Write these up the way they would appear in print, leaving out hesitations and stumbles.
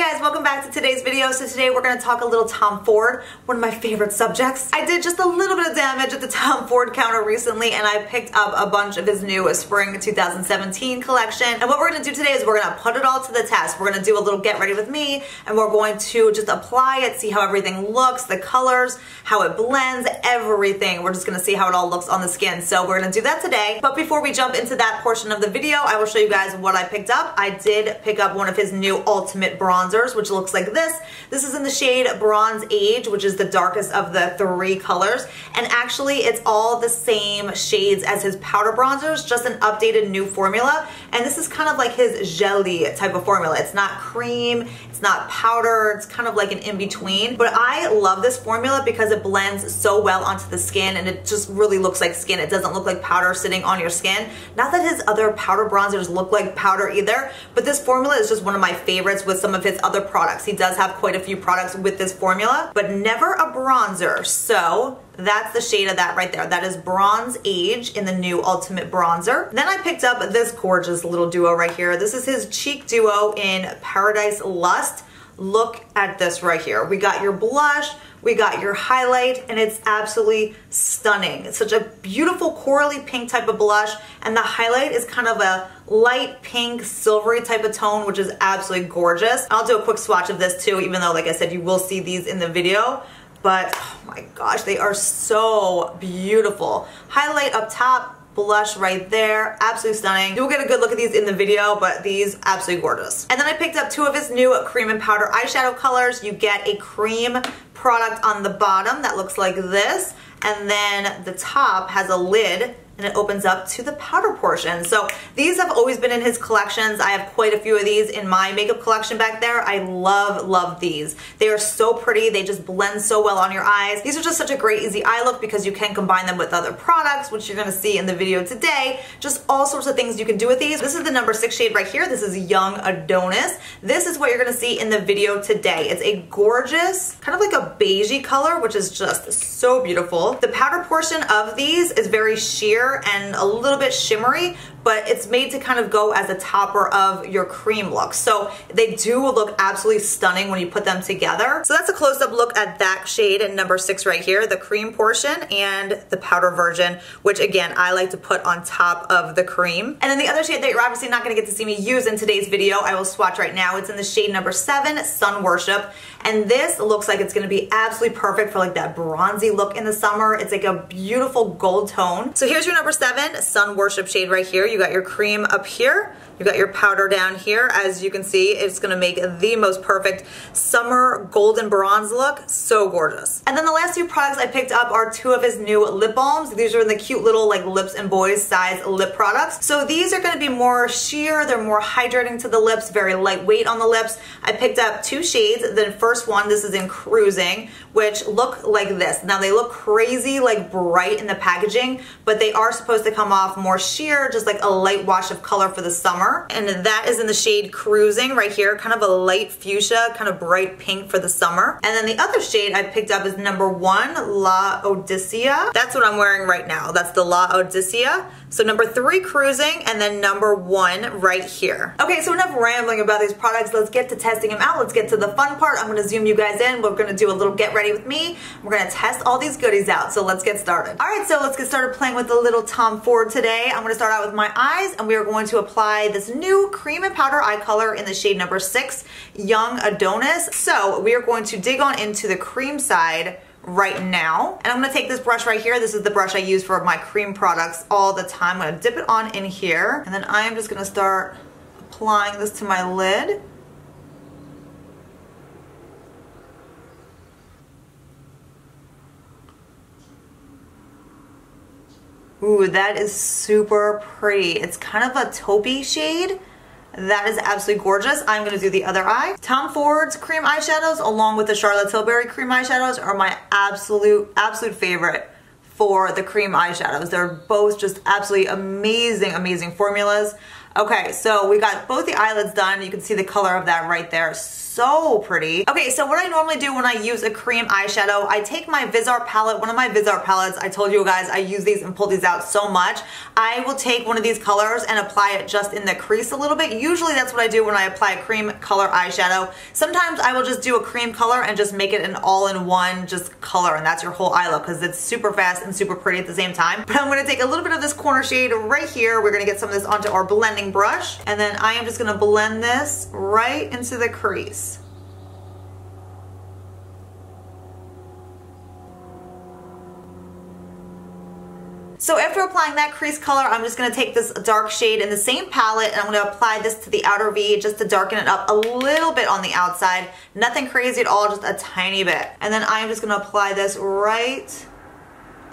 guys, welcome back to today's video. So today we're going to talk a little Tom Ford, one of my favorite subjects. I did just a little bit of damage at the Tom Ford counter recently and I picked up a bunch of his new spring 2017 collection. And what we're going to do today is we're going to put it all to the test. We're going to do a little get ready with me and we're going to just apply it, see how everything looks, the colors, how it blends, everything. We're just going to see how it all looks on the skin. So we're going to do that today. But before we jump into that portion of the video, I will show you guys what I picked up. I did pick up one of his new Ultimate bronzers, which looks like this. This is in the shade Bronze Age, which is the darkest of the three colors. And actually, it's all the same shades as his powder bronzers, just an updated new formula. And this is kind of like his jelly type of formula. It's not cream, it's not powder, it's kind of like an in-between. But I love this formula because it blends so well onto the skin and it just really looks like skin. It doesn't look like powder sitting on your skin. Not that his other powder bronzers look like powder either, but this formula is just one of my favorites with some of his other products. He does have quite a few products with this formula, but never a bronzer. So that's the shade of that right there. That is Bronze Age in the new Ultimate Bronzer. Then I picked up this gorgeous little duo right here. This is his cheek duo in Paradise Lust. Look at this right here. We got your blush, we got your highlight, and it's absolutely stunning. It's such a beautiful corally pink type of blush, and the highlight is kind of a light pink, silvery type of tone, which is absolutely gorgeous. I'll do a quick swatch of this too, even though, like I said, you will see these in the video. But, oh my gosh, they are so beautiful. Highlight up top, blush right there, absolutely stunning. You'll get a good look at these in the video, but these absolutely gorgeous. And then I picked up two of his new cream and powder eyeshadow colors. You get a cream product on the bottom that looks like this, and then the top has a lid and it opens up to the powder portion. So these have always been in his collections. I have quite a few of these in my makeup collection back there. I love these. They are so pretty. They just blend so well on your eyes. These are just such a great easy eye look because you can combine them with other products, which you're gonna see in the video today. Just all sorts of things you can do with these. This is the number 6 shade right here. This is Young Adonis. This is what you're gonna see in the video today. It's a gorgeous, kind of like a beigey color, which is just so beautiful. The powder portion of these is very sheer and a little bit shimmery, but it's made to kind of go as a topper of your cream look. So they do look absolutely stunning when you put them together. So that's a close-up look at that shade in number 6 right here, the cream portion and the powder version, which again, I like to put on top of the cream. And then the other shade that you're obviously not gonna get to see me use in today's video, I will swatch right now. It's in the shade number 7, Sun Worship. And this looks like it's gonna be absolutely perfect for like that bronzy look in the summer. It's like a beautiful gold tone. So here's your number 7, Sun Worship shade right here. You got your cream up here. You got your powder down here. As you can see, it's gonna make the most perfect summer golden bronze look. So gorgeous. And then the last few products I picked up are two of his new lip balms. These are in the cute little like Lips and Boys size lip products. So these are gonna be more sheer, they're more hydrating to the lips, very lightweight on the lips. I picked up two shades. The first one, this is in Cruising, which look like this. Now they look crazy like bright in the packaging, but they are supposed to come off more sheer, just like a light wash of color for the summer. And that is in the shade Cruising right here, kind of a light fuchsia, kind of bright pink for the summer. And then the other shade I picked up is number 1, L'Odessia. That's what I'm wearing right now. That's the L'Odessia. So number 3, Cruising, and then number 1 right here. Okay, so enough rambling about these products. Let's get to testing them out. Let's get to the fun part. I'm gonna zoom you guys in. We're gonna do a little get ready with me. We're gonna test all these goodies out. So let's get started. All right, so let's get started playing with the little Tom Ford today. I'm gonna start out with my eyes, and we are going to apply this new cream and powder eye color in the shade number 6, Young Adonis. So we are going to dig on into the cream side right now. And I'm gonna take this brush right here. This is the brush I use for my cream products all the time. I'm gonna dip it on in here. And then I am just gonna start applying this to my lid. Ooh, that is super pretty. It's kind of a taupey shade. That is absolutely gorgeous. I'm gonna do the other eye. Tom Ford's cream eyeshadows along with the Charlotte Tilbury cream eyeshadows are my absolute favorite for the cream eyeshadows. They're both just absolutely amazing formulas. Okay, so we got both the eyelids done. You can see the color of that right there. So pretty. Okay, so what I normally do when I use a cream eyeshadow, I take my Vizart palette, one of my Vizart palettes. I told you guys I use these and pull these out so much. I will take one of these colors and apply it just in the crease a little bit. Usually that's what I do when I apply a cream color eyeshadow. Sometimes I will just do a cream color and just make it an all-in-one just color, and that's your whole eye look because it's super fast and super pretty at the same time. But I'm going to take a little bit of this corner shade right here. We're going to get some of this onto our blending brush, and then I am just going to blend this right into the crease. So after applying that crease color, I'm just going to take this dark shade in the same palette and I'm going to apply this to the outer V just to darken it up a little bit on the outside. Nothing crazy at all, just a tiny bit. And then I'm just going to apply this right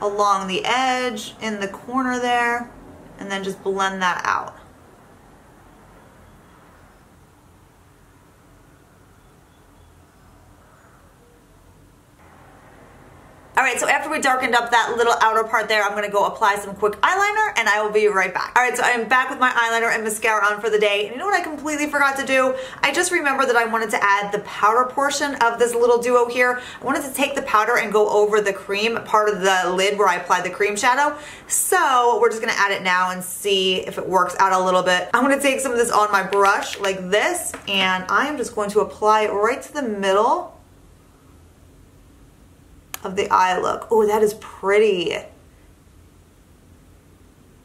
along the edge in the corner there and then just blend that out. Alright, so after we darkened up that little outer part there, I'm going to go apply some quick eyeliner and I will be right back. Alright, so I'm back with my eyeliner and mascara on for the day. And you know what I completely forgot to do? I just remembered that I wanted to add the powder portion of this little duo here. I wanted to take the powder and go over the cream part of the lid where I applied the cream shadow. So we're just going to add it now and see if it works out a little bit. I'm going to take some of this on my brush like this and I am just going to apply it right to the middle of the eye look. Oh, that is pretty.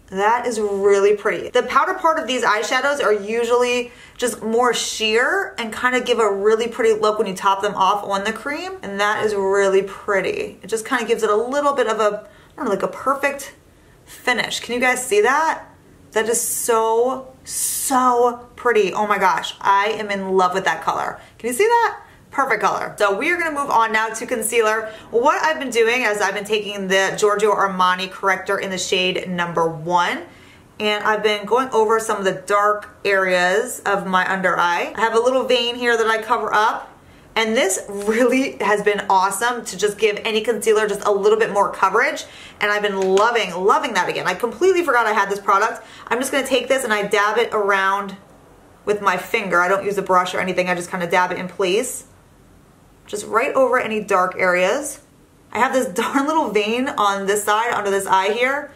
That is really pretty. The powder part of these eyeshadows are usually just more sheer and kind of give a really pretty look when you top them off on the cream. And that is really pretty. It just kind of gives it a little bit of a, I don't know, like a perfect finish. Can you guys see that? That is so, so pretty. Oh my gosh, I am in love with that color. Can you see that? Perfect color. So we are going to move on now to concealer. What I've been doing is I've been taking the Giorgio Armani corrector in the shade number 1 and I've been going over some of the dark areas of my under eye. I have a little vein here that I cover up and this really has been awesome to just give any concealer just a little bit more coverage and I've been loving that again. I completely forgot I had this product. I'm just going to take this and I dab it around with my finger. I don't use a brush or anything. I just kind of dab it in place. Just right over any dark areas. I have this darn little vein on this side, under this eye here,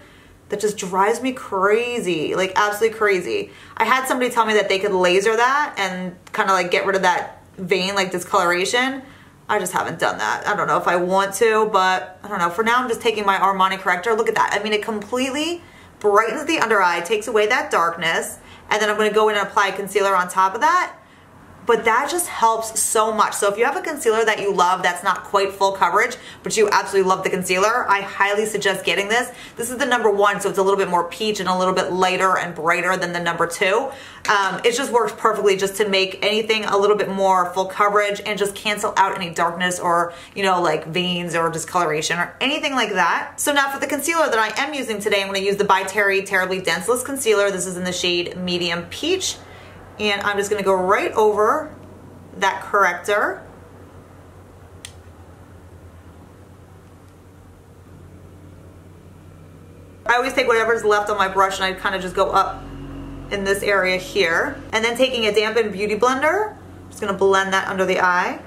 that just drives me crazy, like absolutely crazy. I had somebody tell me that they could laser that and kind of like get rid of that vein, like discoloration. I just haven't done that. I don't know if I want to, but I don't know. For now, I'm just taking my Armani corrector. Look at that. I mean, it completely brightens the under eye, takes away that darkness, and then I'm going to go in and apply concealer on top of that. But that just helps so much. So if you have a concealer that you love that's not quite full coverage, but you absolutely love the concealer, I highly suggest getting this. This is the number 1, so it's a little bit more peach and a little bit lighter and brighter than the number 2. It just works perfectly just to make anything a little bit more full coverage and just cancel out any darkness or, you know, like veins or discoloration or anything like that. So now for the concealer that I am using today, I'm going to use the By Terry Terribly Denseless Concealer. This is in the shade Medium Peach. And I'm just going to go right over that corrector. I always take whatever's left on my brush and I kind of just go up in this area here. And then taking a dampened beauty blender, I'm just going to blend that under the eye.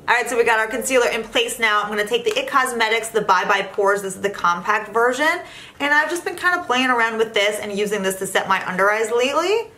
Alright, so we got our concealer in place now. I'm going to take the IT Cosmetics, the Bye Bye Pores. This is the compact version. And I've just been kind of playing around with this and using this to set my under eyes lately.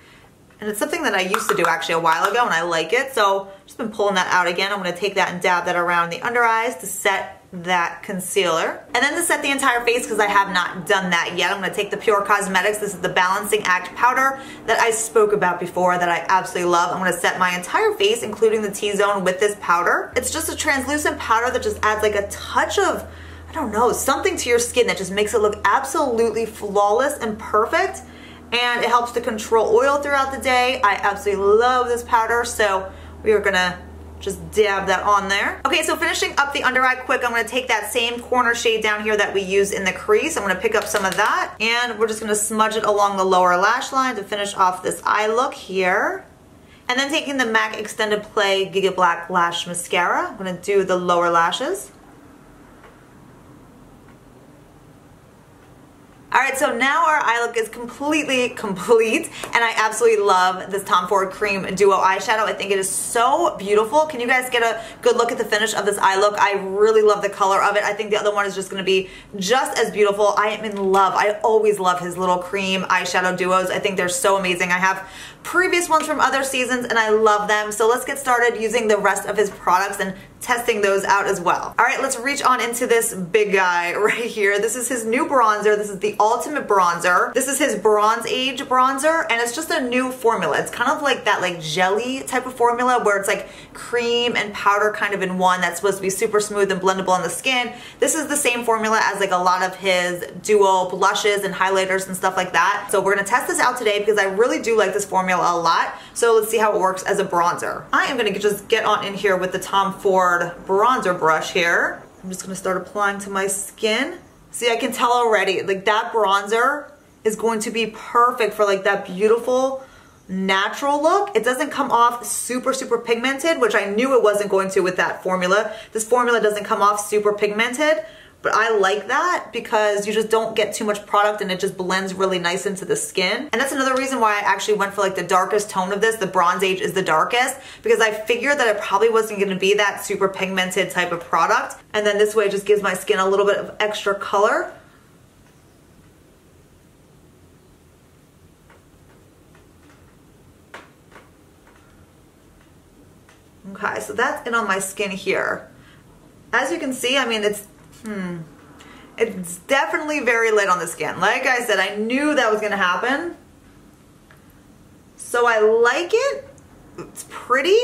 And it's something that I used to do actually a while ago and I like it. So I've just been pulling that out again. I'm going to take that and dab that around the under eyes to set that concealer. And then to set the entire face, because I have not done that yet, I'm going to take the Pure Cosmetics. This is the Balancing Act powder that I spoke about before that I absolutely love. I'm going to set my entire face, including the T-zone, with this powder. It's just a translucent powder that just adds like a touch of, I don't know, something to your skin that just makes it look absolutely flawless and perfect. And it helps to control oil throughout the day. I absolutely love this powder, so we are going to just dab that on there. Okay, so finishing up the under eye quick, I'm going to take that same corner shade down here that we used in the crease. I'm going to pick up some of that, and we're just going to smudge it along the lower lash line to finish off this eye look here. And then taking the MAC Extended Play Giga Black Lash Mascara, I'm going to do the lower lashes. Alright, so now our eye look is completely complete, and I absolutely love this Tom Ford Cream Duo eyeshadow. I think it is so beautiful. Can you guys get a good look at the finish of this eye look? I really love the color of it. I think the other one is just going to be just as beautiful. I am in love. I always love his little cream eyeshadow duos. I think they're so amazing. I have previous ones from other seasons and I love them. So let's get started using the rest of his products and testing those out as well. All right, let's reach on into this big guy right here. This is his new bronzer. This is the Ultimate Bronzer. This is his Bronze Age bronzer, and it's just a new formula. It's kind of like that like jelly type of formula where it's like cream and powder kind of in one that's supposed to be super smooth and blendable on the skin. This is the same formula as like a lot of his duo blushes and highlighters and stuff like that. So we're gonna test this out today because I really do like this formula a lot. So let's see how it works as a bronzer. I am gonna just get on in here with the Tom Ford bronzer brush here. I'm just gonna start applying to my skin. See, I can tell already, like that bronzer is going to be perfect for like that beautiful natural look. It doesn't come off super pigmented, which I knew it wasn't going to with that formula. This formula doesn't come off super pigmented, but I like that because you just don't get too much product and it just blends really nice into the skin. And that's another reason why I actually went for like the darkest tone of this. The Bronze Age is the darkest because I figured that it probably wasn't gonna be that super pigmented type of product. And then this way it just gives my skin a little bit of extra color. Okay, so that's it on my skin here. As you can see, I mean, it's definitely very lit on the skin. Like I said, I knew that was gonna happen. So I like it. It's pretty,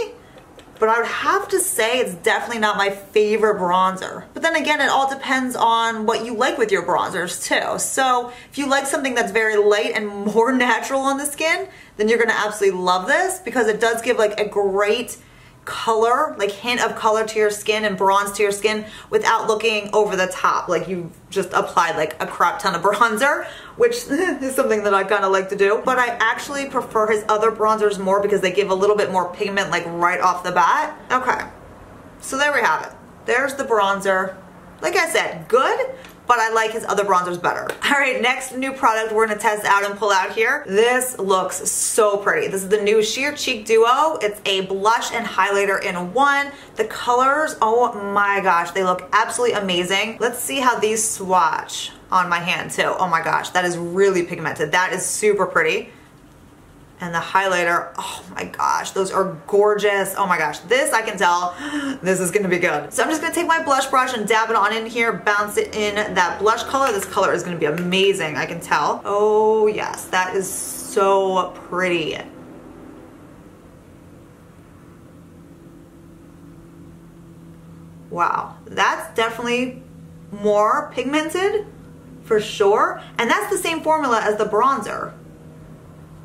but I would have to say it's definitely not my favorite bronzer. But then again, it all depends on what you like with your bronzers too. So if you like something that's very light and more natural on the skin, then you're gonna absolutely love this because it does give like a great color, like hint of color to your skin and bronze to your skin without looking over the top like you just applied like a crap ton of bronzer, which is something that I kind of like to do. But I actually prefer his other bronzers more because they give a little bit more pigment like right off the bat. Okay, so there we have it. There's the bronzer. Like I said, good, but I like his other bronzers better. All right, next new product we're gonna test out and pull out here. This looks so pretty. This is the new Sheer Cheek Duo. It's a blush and highlighter in one. The colors, oh my gosh, they look absolutely amazing. Let's see how these swatch on my hand too. Oh my gosh, that is really pigmented. That is super pretty. And the highlighter, oh my gosh, those are gorgeous. Oh my gosh, this I can tell, this is gonna be good. So I'm just gonna take my blush brush and dab it on in here, bounce it in that blush color. This color is gonna be amazing, I can tell. Oh yes, that is so pretty. Wow, that's definitely more pigmented for sure. And that's the same formula as the bronzer.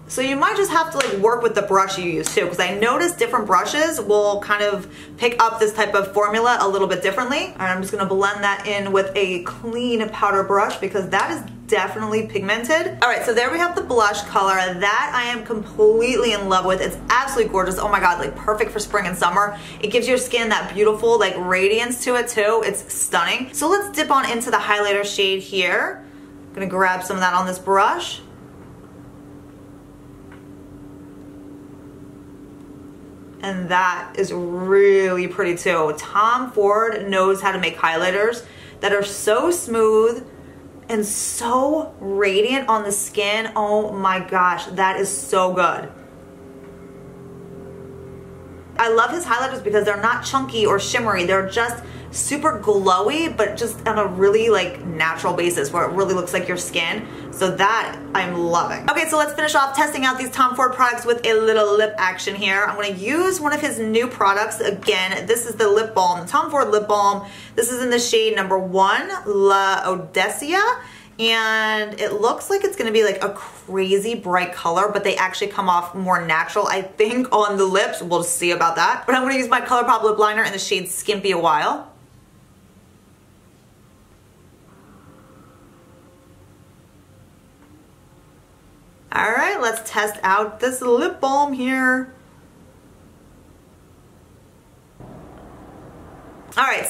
So you might just have to like work with the brush you use too, because I noticed different brushes will kind of pick up this type of formula a little bit differently. All right, I'm just gonna blend that in with a clean powder brush because that is definitely pigmented. All right, so there we have the blush color. That I am completely in love with. It's absolutely gorgeous. Oh my God, like perfect for spring and summer. It gives your skin that beautiful like radiance to it too. It's stunning. So let's dip on into the highlighter shade here. I'm gonna grab some of that on this brush. And that is really pretty too. Tom Ford knows how to make highlighters that are so smooth and so radiant on the skin. Oh my gosh, that is so good. I love his highlighters because they're not chunky or shimmery. They're just super glowy, but just on a really like natural basis where it really looks like your skin. So that I'm loving. Okay, so let's finish off testing out these Tom Ford products with a little lip action here. I'm gonna use one of his new products again. This is the lip balm, the Tom Ford lip balm. This is in the shade number 1, L'Odessia. And it looks like it's gonna be like a crazy bright color, but they actually come off more natural, I think, on the lips. We'll see about that. But I'm gonna use my ColourPop lip liner in the shade Skimpy a while. All right, let's test out this lip balm here.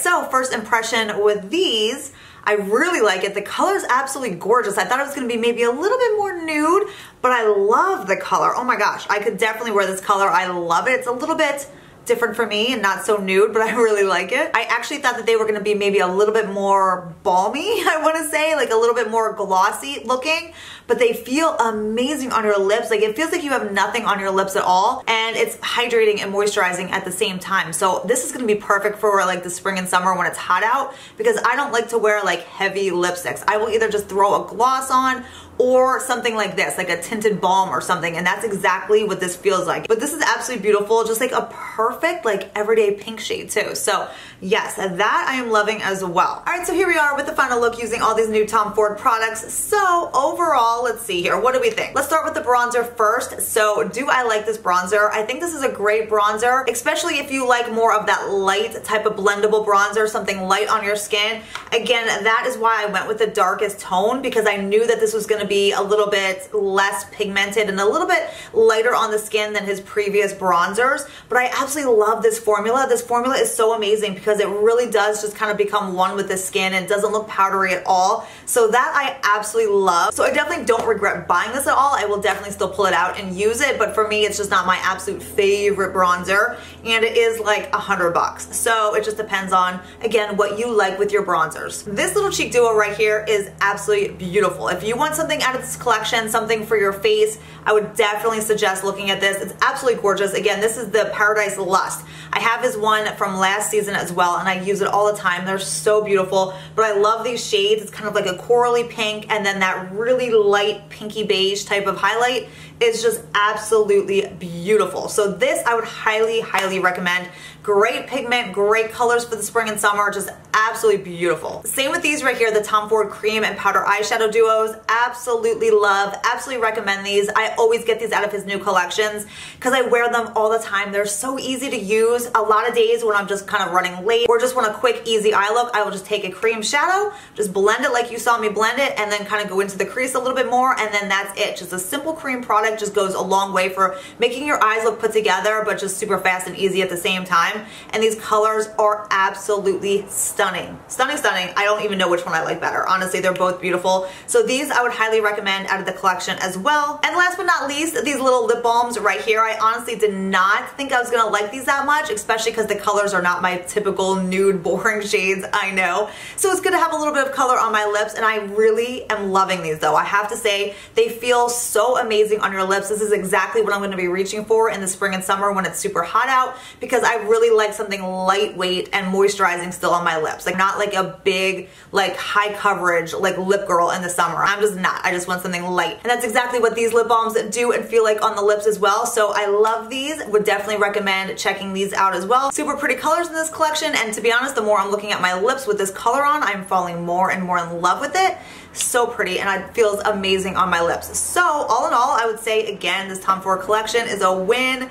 so first impression with these, I really like it. The color is absolutely gorgeous. I thought it was going to be maybe a little bit more nude, but I love the color. Oh my gosh, I could definitely wear this color. I love it. It's a little bit different for me and not so nude, but I really like it. I actually thought that they were going to be maybe a little bit more balmy, I want to say, like a little bit more glossy looking, but they feel amazing on your lips. Like it feels like you have nothing on your lips at all, and it's hydrating and moisturizing at the same time. So this is going to be perfect for like the spring and summer when it's hot out, because I don't like to wear like heavy lipsticks. I will either just throw a gloss on or something like this, like a tinted balm or something, and that's exactly what this feels like. But this is absolutely beautiful, just like a perfect like everyday pink shade too. So yes, that I am loving as well. All right, so here we are with the final look using all these new Tom Ford products. So overall, let's see here, what do we think? Let's start with the bronzer first. So do I like this bronzer? I think this is a great bronzer, especially if you like more of that light type of blendable bronzer, something light on your skin. Again, that is why I went with the darkest tone, because I knew that this was going to be a little bit less pigmented and a little bit lighter on the skin than his previous bronzers. But I absolutely love this formula. This formula is so amazing because it really does just kind of become one with the skin and doesn't look powdery at all. So that I absolutely love. So I definitely don't regret buying this at all. I will definitely still pull it out and use it, but for me it's just not my absolute favorite bronzer, and it is like $100. So it just depends on, again, what you like with your bronzers. This little cheek duo right here is absolutely beautiful. If you want something out of this collection, something for your face, I would definitely suggest looking at this. It's absolutely gorgeous. Again, this is the Paradise Lust. I have his one from last season as well, and I use it all the time. They're so beautiful, but I love these shades. It's kind of like a corally pink and then that really light pinky beige type of highlight is just absolutely beautiful. So this I would highly, highly recommend. Great pigment, great colors for the spring and summer, just absolutely beautiful. Same with these right here, the Tom Ford cream and powder eyeshadow duos. Absolutely love, absolutely recommend these. I always get these out of his new collections because I wear them all the time. They're so easy to use. A lot of days when I'm just kind of running late or just want a quick, easy eye look, I will just take a cream shadow, just blend it like you saw me blend it, and then kind of go into the crease a little bit more, and then that's it. Just a simple cream product just goes a long way for making your eyes look put together, but just super fast and easy at the same time. And these colors are absolutely stunning. Stunning, stunning. I don't even know which one I like better. Honestly, they're both beautiful. So these I would highly recommend out of the collection as well. And last but not least, these little lip balms right here. I honestly did not think I was gonna like these that much, especially because the colors are not my typical nude, boring shades, I know. So it's good to have a little bit of color on my lips, and I really am loving these though. I have to say, they feel so amazing on your lips. This is exactly what I'm gonna be reaching for in the spring and summer when it's super hot out, because I really like something lightweight and moisturizing still on my lips. Like not like a big, like high coverage, like lip girl in the summer. I'm just not. I just want something light. And that's exactly what these lip balms do and feel like on the lips as well. So I love these. Would definitely recommend checking these out as well. Super pretty colors in this collection. And to be honest, the more I'm looking at my lips with this color on, I'm falling more and more in love with it. So pretty, and it feels amazing on my lips. So all in all, I would say again, this Tom Ford collection is a win.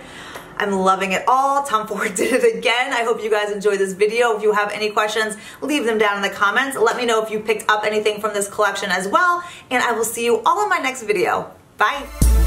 I'm loving it all. Tom Ford did it again. I hope you guys enjoyed this video. If you have any questions, leave them down in the comments. Let me know if you picked up anything from this collection as well, and I will see you all in my next video. Bye.